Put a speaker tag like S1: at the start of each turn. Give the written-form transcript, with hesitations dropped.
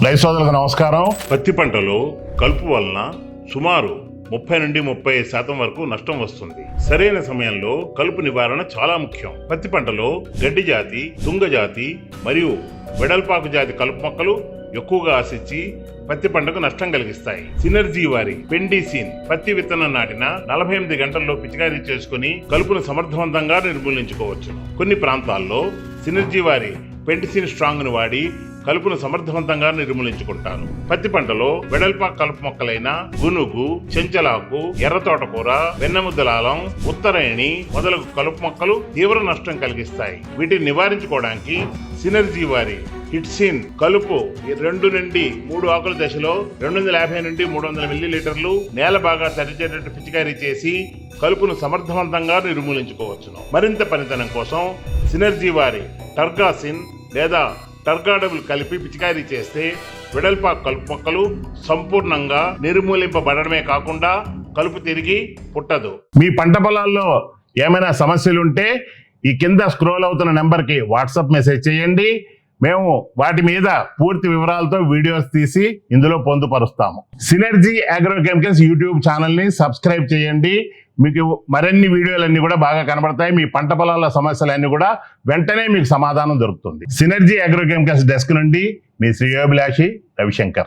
S1: రైతు సోదరులకు నమస్కారం.
S2: పత్తి పంటలో కలుపు వలన సుమారు 30 నుండి 35% వరకు నష్టం వస్తుంది. సరైన సమయంలో కలుపు నివారణ చాలా ముఖ్యం. పత్తి పంటలో గడ్డి జాతి, తుంగ జాతి మరియు వెడల్పాకు జాతి కలుపు మొక్కలు ఎక్కువగా ఆశించి పత్తి పంటకు నష్టం కలిగిస్తాయి. సినర్జీ వారి పెండిసిన్ పత్తి విత్తనం నాటిన 48 గంటల్లో పిచికారీ చేసుకుని కలుపును సమర్థవంతంగా నిర్మూలించుకోవచ్చు. కొన్ని ప్రాంతాల్లో సినర్జీ వారి పెండిసిన్ స్ట్రాంగ్ ను వాడి కలుపును సమర్థవంతంగా నిర్మూలించుకుంటారు. పత్తి పంటలో వెడల్పాకు కలుపు మొక్కలైన గునుగు, చెంచలాకు, ఎర్ర తోటకూర, వెన్నముద్దలాలం, ఉత్తరాయణి మొదలగు కలుపు మొక్కలు తీవ్ర నష్టం కలిగిస్తాయి. వీటిని నివారించుకోవడానికి సినర్జీ వారి హిట్సిన్ కలుపు 2 నుండి 3 ఆకుల దశలో 250 నుండి 300 మిల్లీలీటర్లు నేల బాగా తడిచేటట్టు పిచికారీ చేసి కలుపును సమర్థవంతంగా నిర్మూలించుకోవచ్చును. మరింత పనితనం కోసం సినర్జీ వారి టర్గాసిన్ లేదా టర్గాడబుల్ కలిపి పిచికారీ చేస్తే వెడల్పాకు కలుపు మొక్కలు సంపూర్ణంగా నిర్మూలింపబడమే కాకుండా కలుపు తిరిగి పుట్టదు.
S1: మీ పంట పొలాల్లో ఏమైనా సమస్యలుంటే ఈ కింద స్క్రోల్ అవుతున్న నెంబర్కి వాట్సాప్ మెసేజ్ చేయండి. మేము వాటి మీద పూర్తి వివరాలతో వీడియోస్ తీసి ఇందులో పొందుపరుస్తాము. సినర్జీ అగ్రోకెమికల్స్ యూట్యూబ్ ఛానల్ని సబ్స్క్రైబ్ చేయండి. మీకు మరిన్ని వీడియోలన్నీ కూడా బాగా కనబడతాయి. మీ పంట పొలాల సమస్యలన్నీ కూడా వెంటనే మీకు సమాధానం దొరుకుతుంది. సినర్జీ అగ్రోకెమికల్స్ డెస్క్ నుండి మీ శ్రేయోభిలాషి రవిశంకర్.